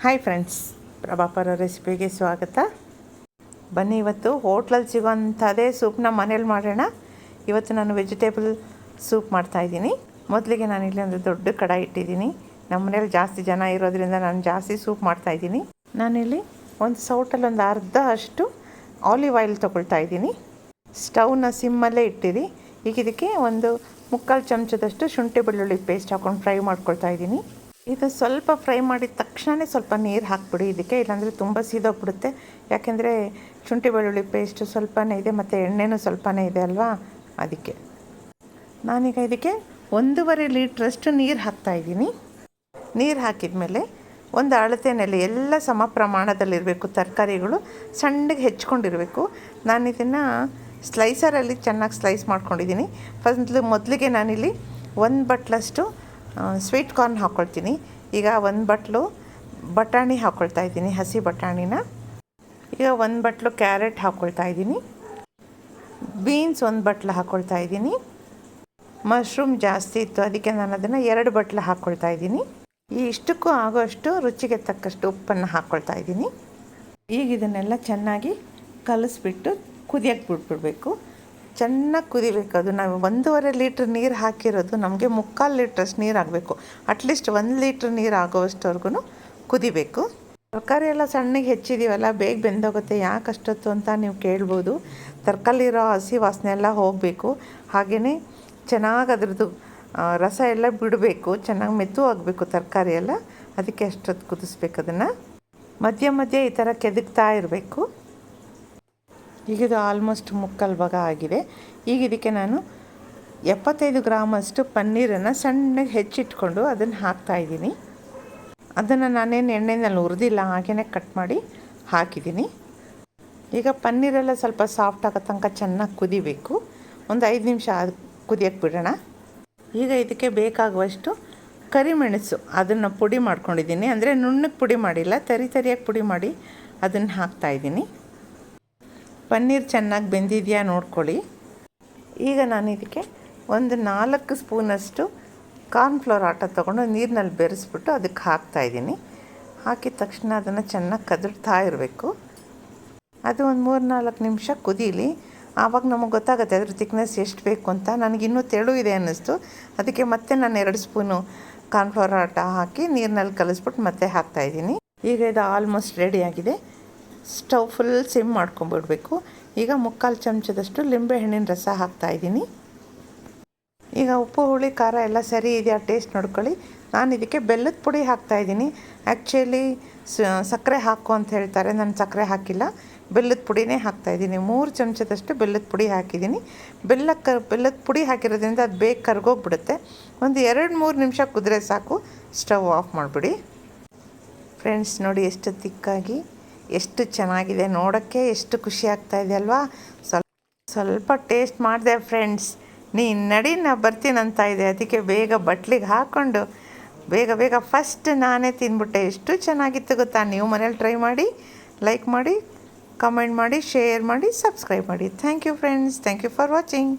Hi friends, ಪ್ರಭಾಪರ ರೆಸಿಪಿಗೆ ಸ್ವಾಗತ. ಬನ್ನಿ, ಇವತ್ತು ಹೋಟ್ಲಲ್ಲಿ ಸಿಗೋಂಥದ್ದೇ ಸೂಪ್ನ ಮನೇಲಿ ಮಾಡೋಣ. ಇವತ್ತು ನಾನು ವೆಜಿಟೇಬಲ್ ಸೂಪ್ ಮಾಡ್ತಾಯಿದ್ದೀನಿ. ಮೊದಲಿಗೆ ನಾನಿಲ್ಲಿ ಒಂದು ದೊಡ್ಡ ಕಡಾಯಿ ಇಟ್ಟಿದ್ದೀನಿ. ನಮ್ಮ ಮನೇಲಿ ಜಾಸ್ತಿ ಜನ ಇರೋದ್ರಿಂದ ನಾನು ಜಾಸ್ತಿ ಸೂಪ್ ಮಾಡ್ತಾಯಿದ್ದೀನಿ. ನಾನಿಲ್ಲಿ ಒಂದು ಸೌಟಲ್ಲಿ ಒಂದು ಅರ್ಧ ಅಷ್ಟು ಆಲಿವ್ ಆಯಿಲ್ ತೊಗೊಳ್ತಾ ಇದ್ದೀನಿ. ಸ್ಟವ್ನ ಸಿಮ್ಮಲ್ಲೇ ಇಟ್ಟಿರಿ. ಈಗ ಇದಕ್ಕೆ ಒಂದು ಮುಕ್ಕಾಲು ಚಮಚದಷ್ಟು ಶುಂಠಿ ಬೆಳ್ಳುಳ್ಳಿ ಪೇಸ್ಟ್ ಹಾಕ್ಕೊಂಡು ಫ್ರೈ ಮಾಡ್ಕೊಳ್ತಾ ಇದ್ದೀನಿ. ಇದು ಸ್ವಲ್ಪ ಫ್ರೈ ಮಾಡಿದ ತಕ್ಷಣ ಸ್ವಲ್ಪ ನೀರು ಹಾಕ್ಬಿಡಿ ಇದಕ್ಕೆ, ಇಲ್ಲಾಂದರೆ ತುಂಬ ಸೀದೋಗ್ಬಿಡುತ್ತೆ. ಯಾಕೆಂದರೆ ಶುಂಠಿ ಬೆಳ್ಳುಳ್ಳಿ ಪೇಸ್ಟು ಸ್ವಲ್ಪನೇ ಇದೆ ಮತ್ತು ಎಣ್ಣೆನೂ ಸ್ವಲ್ಪನೇ ಇದೆ ಅಲ್ವಾ, ಅದಕ್ಕೆ ನಾನೀಗ ಇದಕ್ಕೆ 1.5 ಲೀಟ್ರಷ್ಟು ನೀರು ಹಾಕ್ತಾಯಿದ್ದೀನಿ. ನೀರು ಹಾಕಿದ ಮೇಲೆ ಒಂದು ಅಳತೆಯಲ್ಲಿ ಎಲ್ಲ ಸಮ ಪ್ರಮಾಣದಲ್ಲಿರಬೇಕು. ತರಕಾರಿಗಳು ಸಣ್ಣಗೆ ಹೆಚ್ಕೊಂಡಿರಬೇಕು. ನಾನು ಇದನ್ನು ಸ್ಲೈಸರಲ್ಲಿ ಚೆನ್ನಾಗಿ ಸ್ಲೈಸ್ ಮಾಡ್ಕೊಂಡಿದ್ದೀನಿ. ಮೊದಲಿಗೆ ನಾನಿಲ್ಲಿ 1 ಬಟ್ಲಷ್ಟು ಸ್ವೀಟ್ ಕಾರ್ನ್ ಹಾಕ್ಕೊಳ್ತೀನಿ. ಈಗ 1 ಬಟ್ಲು ಬಟಾಣಿ ಹಾಕ್ಕೊಳ್ತಾ ಇದ್ದೀನಿ, ಹಸಿ ಬಟಾಣಿನ. ಈಗ 1 ಬಟ್ಲು ಕ್ಯಾರೆಟ್ ಹಾಕ್ಕೊಳ್ತಾ ಇದ್ದೀನಿ. ಬೀನ್ಸ್ 1 ಬಟ್ಲು ಹಾಕ್ಕೊಳ್ತಾ ಇದ್ದೀನಿ. ಮಶ್ರೂಮ್ ಜಾಸ್ತಿ ಇತ್ತು, ಅದಕ್ಕೆ ನಾನು ಅದನ್ನು 2 ಬಟ್ಲು ಹಾಕ್ಕೊಳ್ತಾ ಇದ್ದೀನಿ. ಈ ಇಷ್ಟಕ್ಕೂ ಆಗೋಷ್ಟು ರುಚಿಗೆ ತಕ್ಕಷ್ಟು ಉಪ್ಪನ್ನು ಹಾಕ್ಕೊಳ್ತಾ ಇದ್ದೀನಿ. ಈಗ ಇದನ್ನೆಲ್ಲ ಚೆನ್ನಾಗಿ ಕಲಿಸ್ಬಿಟ್ಟು ಕುದಿಯಕ್ಕೆ ಬಿಟ್ಬಿಡಬೇಕು. ಚೆನ್ನಾಗಿ ಕುದಿಬೇಕು. ಅದು ನಾವು 1.5 ಲೀಟ್ರ್ ನೀರು ಹಾಕಿರೋದು, ನಮಗೆ 3/4 ಲೀಟ್ರಷ್ಟು ನೀರು ಆಗಬೇಕು. ಅಟ್ಲೀಸ್ಟ್ 1 ಲೀಟ್ರ್ ನೀರು ಆಗೋವಷ್ಟವರೆಗೂ ಕುದಿಬೇಕು. ತರಕಾರಿ ಎಲ್ಲ ಸಣ್ಣಗೆ ಹೆಚ್ಚಿದ್ದೀವಲ್ಲ, ಬೇಗ ಬೆಂದೋಗುತ್ತೆ, ಯಾಕೆ ಅಷ್ಟೊತ್ತು ಅಂತ ನೀವು ಕೇಳ್ಬೋದು. ತರಕಾರಿಲಿರೋ ಹಸಿ ವಾಸನೆ ಎಲ್ಲ ಹೋಗಬೇಕು. ಹಾಗೆಯೇ ಚೆನ್ನಾಗಿ ಅದ್ರದ್ದು ರಸ ಎಲ್ಲ ಬಿಡಬೇಕು, ಚೆನ್ನಾಗಿ ಮೆತ್ತು ಆಗಬೇಕು ತರಕಾರಿ ಎಲ್ಲ. ಅದಕ್ಕೆ ಅಷ್ಟೊತ್ತು ಕುದಿಸ್ಬೇಕು. ಅದನ್ನು ಮಧ್ಯ ಮಧ್ಯೆ ಈ ಥರ ಕೆದಕ್ತಾ ಇರಬೇಕು. ಈಗಿದು ಆಲ್ಮೋಸ್ಟ್ ಮುಕ್ಕಾಲು ಭಾಗ ಆಗಿದೆ. ಈಗ ಇದಕ್ಕೆ ನಾನು 75 ಗ್ರಾಮಷ್ಟು ಪನ್ನೀರನ್ನು ಸಣ್ಣಗೆ ಹೆಚ್ಚಿಟ್ಕೊಂಡು ಅದನ್ನು ಹಾಕ್ತಾಯಿದ್ದೀನಿ. ಅದನ್ನು ನಾನೇನು ಎಣ್ಣೆಯಲ್ಲಿ ಹುರಿದಿಲ್ಲ, ಹಾಗೆಯೇ ಕಟ್ ಮಾಡಿ ಹಾಕಿದ್ದೀನಿ. ಈಗ ಪನ್ನೀರೆಲ್ಲ ಸ್ವಲ್ಪ ಸಾಫ್ಟ್ ಆಗೋ ತನಕ ಚೆನ್ನಾಗಿ ಕುದಿಬೇಕು. ಒಂದು 5 ನಿಮಿಷ ಕುದಿಯಕ್ಕೆ ಬಿಡೋಣ. ಈಗ ಇದಕ್ಕೆ ಬೇಕಾಗುವಷ್ಟು ಕರಿಮೆಣಸು ಅದನ್ನು ಪುಡಿ ಮಾಡ್ಕೊಂಡಿದ್ದೀನಿ. ಅಂದರೆ ನುಣ್ಣಗೆ ಪುಡಿ ಮಾಡಿಲ್ಲ, ತರಿಯಾಗಿ ಪುಡಿ ಮಾಡಿ ಅದನ್ನು ಹಾಕ್ತಾಯಿದ್ದೀನಿ. ಪನ್ನೀರ್ ಚೆನ್ನಾಗಿ ಬೆಂದಿದೆಯಾ ನೋಡ್ಕೊಳ್ಳಿ. ಈಗ ನಾನು ಇದಕ್ಕೆ ಒಂದು 4 ಸ್ಪೂನಷ್ಟು ಕಾರ್ನ್ಫ್ಲೋರ್ ಆಟ ತೊಗೊಂಡು ನೀರಿನಲ್ಲಿ ಬೆರೆಸ್ಬಿಟ್ಟು ಅದಕ್ಕೆ ಹಾಕ್ತಾಯಿದ್ದೀನಿ. ಹಾಕಿದ ತಕ್ಷಣ ಅದನ್ನು ಚೆನ್ನಾಗಿ ಕದಡ್ತಾ ಇರಬೇಕು. ಅದು ಒಂದು 3-4 ನಿಮಿಷ ಕುದೀಲಿ. ಆವಾಗ ನಮಗೆ ಗೊತ್ತಾಗುತ್ತೆ ಅದ್ರ ತಿಕ್ನೆಸ್ ಎಷ್ಟು ಬೇಕು ಅಂತ. ನನಗಿನ್ನೂ ತೆಳು ಇದೆ ಅನ್ನಿಸ್ತು, ಅದಕ್ಕೆ ಮತ್ತೆ ನಾನು 2 ಸ್ಪೂನು ಕಾರ್ನ್ಫ್ಲೋರ್ ಆಟ ಹಾಕಿ ನೀರಿನಲ್ಲಿ ಕಲಿಸ್ಬಿಟ್ಟು ಮತ್ತೆ ಹಾಕ್ತಾಯಿದ್ದೀನಿ. ಈಗ ಇದು ಆಲ್ಮೋಸ್ಟ್ ರೆಡಿಯಾಗಿದೆ. ಸ್ಟವ್ ಫುಲ್ ಸಿಮ್ ಮಾಡ್ಕೊಂಬಿಡಬೇಕು. ಈಗ 3/4 ಚಮಚದಷ್ಟು ಲಿಂಬೆಹಣ್ಣಿನ ರಸ ಹಾಕ್ತಾಯಿದ್ದೀನಿ. ಈಗ ಉಪ್ಪು ಹುಳಿ ಖಾರ ಎಲ್ಲ ಸರಿ ಇದೆಯಾ ಟೇಸ್ಟ್ ನೋಡ್ಕೊಳ್ಳಿ. ನಾನು ಇದಕ್ಕೆ ಬೆಲ್ಲದ ಪುಡಿ ಹಾಕ್ತಾಯಿದ್ದೀನಿ. ಆ್ಯಕ್ಚುಲಿ ಸಕ್ಕರೆ ಹಾಕು ಅಂತ ಹೇಳ್ತಾರೆ, ನಾನು ಸಕ್ಕರೆ ಹಾಕಿಲ್ಲ, ಬೆಲ್ಲದ ಪುಡಿನೇ ಹಾಕ್ತಾಯಿದ್ದೀನಿ. 3 ಚಮಚದಷ್ಟು ಬೆಲ್ಲದ ಪುಡಿ ಹಾಕಿದ್ದೀನಿ. ಬೆಲ್ಲದ ಪುಡಿ ಹಾಕಿರೋದ್ರಿಂದ ಅದು ಬೇಗ ಕರ್ಗೋಗ್ಬಿಡುತ್ತೆ. ಒಂದು 2-3 ನಿಮಿಷ ಕುದ್ರೆ ಸಾಕು, ಸ್ಟವ್ ಆಫ್ ಮಾಡಿಬಿಡಿ. ಫ್ರೆಂಡ್ಸ್ ನೋಡಿ, ಎಷ್ಟು ತಿಕ್ಕಾಗಿ ಎಷ್ಟು ಚೆನ್ನಾಗಿದೆ, ನೋಡೋಕ್ಕೆ ಎಷ್ಟು ಖುಷಿ ಆಗ್ತಾಯಿದೆ ಅಲ್ವಾ. ಸ್ವಲ್ಪ ಟೇಸ್ಟ್ ಮಾಡಿದೆ ಫ್ರೆಂಡ್ಸ್. ನೀನು ನಡಿ, ನಾ ಬರ್ತೀನಂತ ಇದೆ. ಅದಕ್ಕೆ ಬೇಗ ಬಟ್ಲಿಗೆ ಹಾಕ್ಕೊಂಡು ಬೇಗ ಫಸ್ಟ್ ನಾನೇ ತಿಂದ್ಬಿಟ್ಟೆ. ಎಷ್ಟು ಚೆನ್ನಾಗಿತ್ತು ಗೊತ್ತಾ. ನೀವು ಮನೇಲಿ ಟ್ರೈ ಮಾಡಿ, ಲೈಕ್ ಮಾಡಿ, ಕಮೆಂಟ್ ಮಾಡಿ, ಶೇರ್ ಮಾಡಿ, ಸಬ್ಸ್ಕ್ರೈಬ್ ಮಾಡಿ. Thank you friends, thank you for watching.